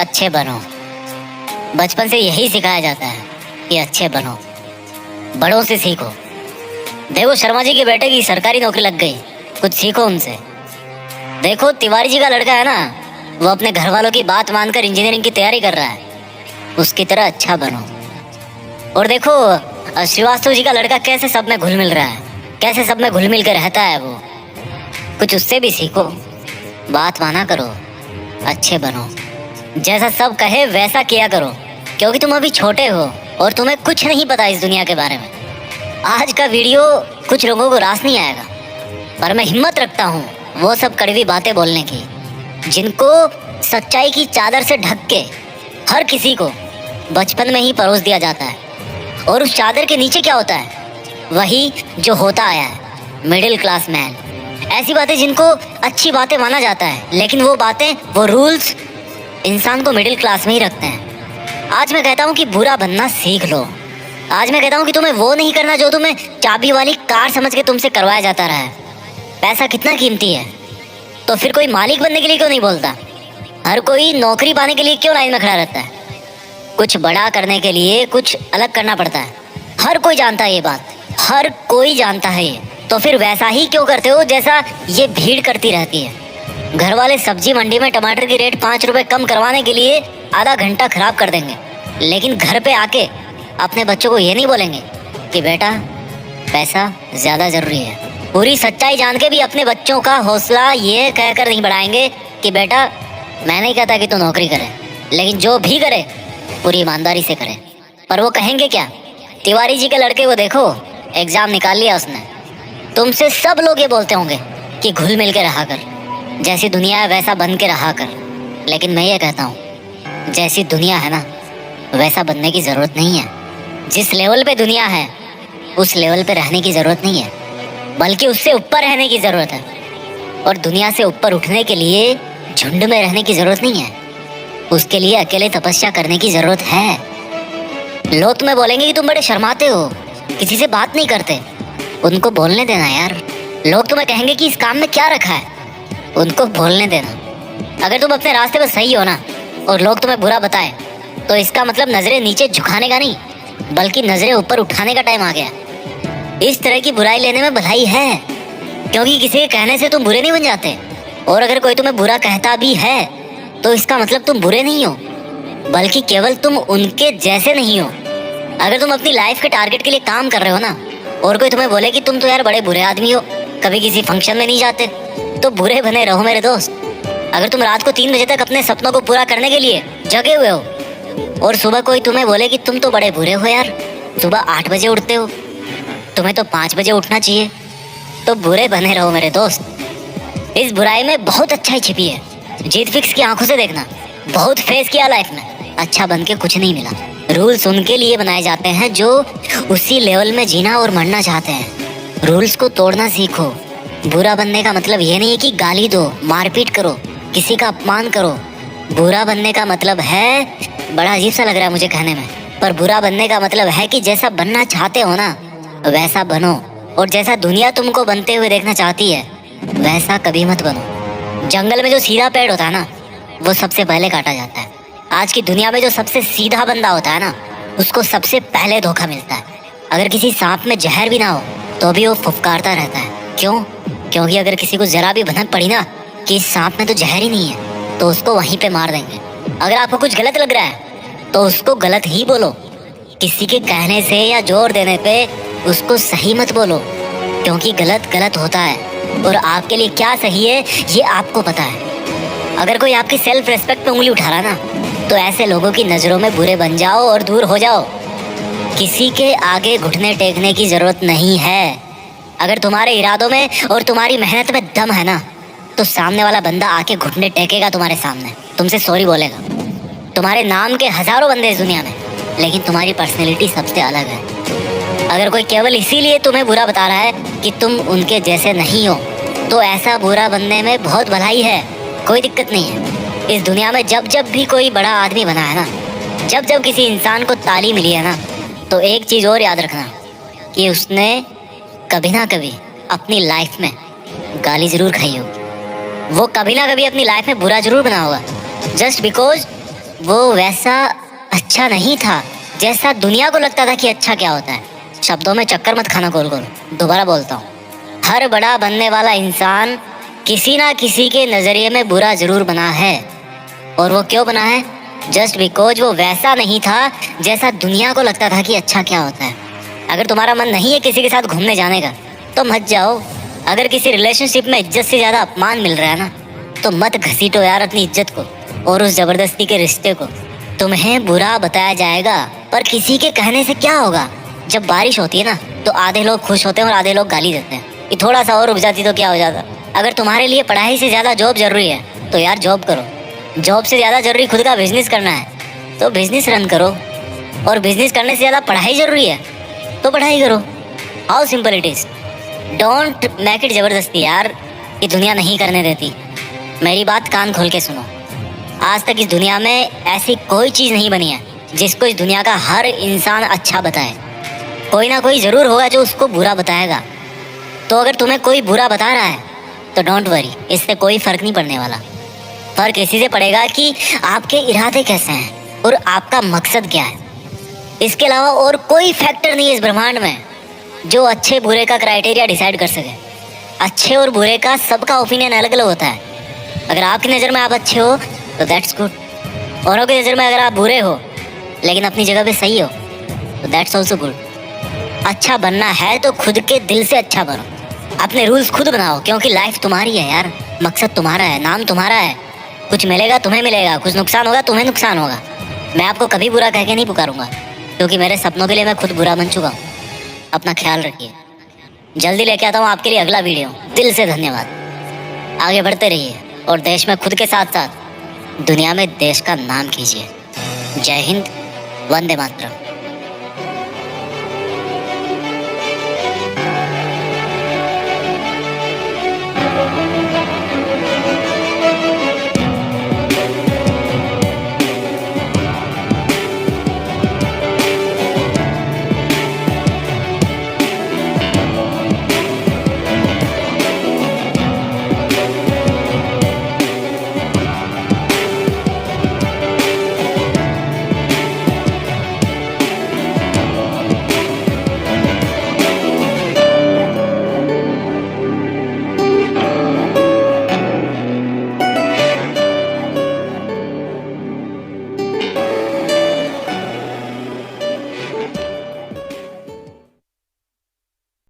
अच्छे बनो। बचपन से यही सिखाया जाता है कि अच्छे बनो, बड़ों से सीखो। देखो शर्मा जी के बेटे की सरकारी नौकरी लग गई, कुछ सीखो उनसे। देखो तिवारी जी का लड़का है ना, वो अपने घर वालों की बात मानकर इंजीनियरिंग की तैयारी कर रहा है, उसकी तरह अच्छा बनो। और देखो श्रीवास्तव जी का लड़का कैसे सब में घुल मिल रहा है, कैसे सब में घुल मिल कर रहता है, वो कुछ उससे भी सीखो। बात माना करो, अच्छे बनो, जैसा सब कहे वैसा किया करो, क्योंकि तुम अभी छोटे हो और तुम्हें कुछ नहीं पता इस दुनिया के बारे में। आज का वीडियो कुछ लोगों को रास नहीं आएगा, पर मैं हिम्मत रखता हूँ वो सब कड़वी बातें बोलने की, जिनको सच्चाई की चादर से ढक के हर किसी को बचपन में ही परोस दिया जाता है। और उस चादर के नीचे क्या होता है, वही जो होता आया है, मिडिल क्लास मैन। ऐसी बातें जिनको अच्छी बातें माना जाता है, लेकिन वो बातें, वो रूल्स इंसान को मिडिल क्लास में ही रखते हैं। आज मैं कहता हूँ कि बुरा बनना सीख लो। आज मैं कहता हूँ कि तुम्हें वो नहीं करना जो तुम्हें चाबी वाली कार समझ के तुमसे करवाया जाता रहा है। पैसा कितना कीमती है, तो फिर कोई मालिक बनने के लिए क्यों नहीं बोलता? हर कोई नौकरी पाने के लिए क्यों लाइन में खड़ा रहता है? कुछ बड़ा करने के लिए कुछ अलग करना पड़ता है। हर कोई जानता है ये बात, हर कोई जानता है ये। तो फिर वैसा ही क्यों करते हो जैसा ये भीड़ करती रहती है? घर वाले सब्जी मंडी में टमाटर की रेट 5 रुपए कम करवाने के लिए आधा घंटा खराब कर देंगे, लेकिन घर पे आके अपने बच्चों को ये नहीं बोलेंगे कि बेटा पैसा ज्यादा जरूरी है। पूरी सच्चाई जान के भी अपने बच्चों का हौसला ये कहकर नहीं बढ़ाएंगे कि बेटा मैं नहीं कहता कि तू नौकरी करे, लेकिन जो भी करे पूरी ईमानदारी से करे। पर वो कहेंगे क्या? तिवारी जी के लड़के को देखो, एग्जाम निकाल लिया उसने। तुमसे सब लोग ये बोलते होंगे कि घुल मिल के रहा कर, जैसी दुनिया है वैसा बन के रहा कर। लेकिन मैं ये कहता हूँ जैसी दुनिया है ना, वैसा बनने की जरूरत नहीं है। जिस लेवल पे दुनिया है उस लेवल पे रहने की जरूरत नहीं है, बल्कि उससे ऊपर रहने की जरूरत है। और दुनिया से ऊपर उठने के लिए झुंड में रहने की जरूरत नहीं है, उसके लिए अकेले तपस्या करने की जरूरत है। लोग तुम्हें बोलेंगे कि तुम बड़े शर्माते हो, किसी से बात नहीं करते। उनको बोलने देना यार। लोग तुम्हें कहेंगे कि इस काम में क्या रखा है, उनको बोलने देना। अगर तुम अपने रास्ते पर सही हो ना और लोग तुम्हें बुरा बताए, तो इसका मतलब नजरें नीचे झुकाने का नहीं, बल्कि नजरें ऊपर उठाने का टाइम आ गया। इस तरह की बुराई लेने में भलाई है, क्योंकि किसी के कहने से तुम बुरे नहीं बन जाते। और अगर कोई तुम्हें बुरा कहता भी है तो इसका मतलब तुम बुरे नहीं हो, बल्कि केवल तुम उनके जैसे नहीं हो। अगर तुम अपनी लाइफ के टारगेट के लिए काम कर रहे हो ना, और कोई तुम्हें बोले कि तुम तो यार बड़े बुरे आदमी हो, कभी किसी फंक्शन में नहीं जाते, तो बुरे बने रहो मेरे दोस्त। अगर तुम रात को 3 बजे तक अपने सपनों को पूरा करने के लिए जगे हुए हो, और सुबह कोई तुम्हें बोले कि तुम तो बड़े बुरे हो यार, सुबह 8 बजे उठते हो, तुम्हें तो 5 बजे उठना चाहिए, तो बुरे बने रहो मेरे दोस्त। इस बुराई में बहुत अच्छाई छिपी है। जीत फिक्स की आंखों से देखना। बहुत फेस किया लाइफ में, अच्छा बन के कुछ नहीं मिला। रूल्स उनके लिए बनाए जाते हैं जो उसी लेवल में जीना और मरना चाहते हैं। रूल्स को तोड़ना सीखो। बुरा बनने का मतलब ये नहीं है कि गाली दो, मारपीट करो, किसी का अपमान करो। बुरा बनने का मतलब है, बड़ा अजीब सा लग रहा है मुझे कहने में, पर बुरा बनने का मतलब है कि जैसा बनना चाहते हो ना वैसा बनो, और जैसा दुनिया तुमको बनते हुए देखना चाहती है वैसा कभी मत बनो। जंगल में जो सीधा पेड़ होता है ना, वो सबसे पहले काटा जाता है। आज की दुनिया में जो सबसे सीधा बंदा होता है ना, उसको सबसे पहले धोखा मिलता है। अगर किसी सांप में जहर भी ना हो तो भी वो फुफकारता रहता है। क्यों? क्योंकि अगर किसी को जरा भी भनक पड़ी ना कि इस सांप में तो जहर ही नहीं है, तो उसको वहीं पे मार देंगे। अगर आपको कुछ गलत लग रहा है तो उसको गलत ही बोलो। किसी के कहने से या जोर देने पे उसको सही मत बोलो, क्योंकि गलत गलत होता है और आपके लिए क्या सही है ये आपको पता है। अगर कोई आपकी सेल्फ रेस्पेक्ट पे उंगली उठा रहा ना, तो ऐसे लोगों की नजरों में बुरे बन जाओ और दूर हो जाओ। किसी के आगे घुटने टेकने की जरूरत नहीं है। अगर तुम्हारे इरादों में और तुम्हारी मेहनत में दम है ना, तो सामने वाला बंदा आके घुटने टेकेगा तुम्हारे सामने, तुमसे सॉरी बोलेगा। तुम्हारे नाम के हजारों बंदे इस दुनिया में, लेकिन तुम्हारी पर्सनैलिटी सबसे अलग है। अगर कोई केवल इसीलिए तुम्हें बुरा बता रहा है कि तुम उनके जैसे नहीं हो, तो ऐसा बुरा बनने में बहुत भलाई है, कोई दिक्कत नहीं है। इस दुनिया में जब जब भी कोई बड़ा आदमी बना है ना, जब जब किसी इंसान को ताली मिली है ना, तो एक चीज़ और याद रखना कि उसने कभी ना कभी अपनी लाइफ में गाली जरूर खाई होगी। वो कभी ना कभी अपनी लाइफ में बुरा जरूर बना होगा, जस्ट बिकॉज वो वैसा अच्छा नहीं था जैसा दुनिया को लगता था कि अच्छा क्या होता है। शब्दों में चक्कर मत खाना गोल गोल। दोबारा बोलता हूँ, हर बड़ा बनने वाला इंसान किसी ना किसी के नजरिए में बुरा जरूर बना है। और वो क्यों बना है? जस्ट बिकॉज वो वैसा नहीं था जैसा दुनिया को लगता था कि अच्छा क्या होता है। अगर तुम्हारा मन नहीं है किसी के साथ घूमने जाने का तो मत जाओ। अगर किसी रिलेशनशिप में इज्जत से ज्यादा अपमान मिल रहा है ना, तो मत घसीटो यार अपनी इज्जत को और उस जबरदस्ती के रिश्ते को। तुम्हें बुरा बताया जाएगा, पर किसी के कहने से क्या होगा। जब बारिश होती है ना, तो आधे लोग खुश होते हैं और आधे लोग गाली देते हैं कि थोड़ा सा और रुक जाती तो क्या हो जाता। अगर तुम्हारे लिए पढ़ाई से ज्यादा जॉब जरूरी है तो यार जॉब करो। जॉब से ज्यादा जरूरी खुद का बिजनेस करना है तो बिजनेस रन करो। और बिजनेस करने से ज्यादा पढ़ाई जरूरी है तो पढ़ाई करो। How simple it is. Don't make it जबरदस्ती यार, ये दुनिया नहीं करने देती। मेरी बात कान खोल के सुनो। आज तक इस दुनिया में ऐसी कोई चीज नहीं बनी है जिसको इस दुनिया का हर इंसान अच्छा बताए। कोई ना कोई जरूर होगा जो उसको बुरा बताएगा। तो अगर तुम्हें कोई बुरा बता रहा है तो डोंट वरी, इससे कोई फर्क नहीं पड़ने वाला। फर्क इसी से पड़ेगा कि आपके इरादे कैसे हैं और आपका मकसद क्या है। इसके अलावा और कोई फैक्टर नहीं है इस ब्रह्मांड में जो अच्छे बुरे का क्राइटेरिया डिसाइड कर सके। अच्छे और बुरे का सबका ओपिनियन अलग अलग होता है। अगर आपकी नज़र में आप अच्छे हो तो दैट्स गुड। औरों की नज़र में अगर आप बुरे हो लेकिन अपनी जगह पे सही हो तो दैट्स ऑल्सो गुड। अच्छा बनना है तो खुद के दिल से अच्छा बनो। अपने रूल्स खुद बनाओ, क्योंकि लाइफ तुम्हारी है यार। मकसद तुम्हारा है, नाम तुम्हारा है। कुछ मिलेगा तुम्हें मिलेगा, कुछ नुकसान होगा तुम्हें नुकसान होगा। मैं आपको कभी बुरा कह के नहीं पुकारूंगा, क्योंकि मेरे सपनों के लिए मैं खुद बुरा बन चुका हूँ। अपना ख्याल रखिए। जल्दी लेके आता हूँ आपके लिए अगला वीडियो। दिल से धन्यवाद। आगे बढ़ते रहिए और देश में खुद के साथ साथ दुनिया में देश का नाम कीजिए। जय हिंद, वंदे मातरम।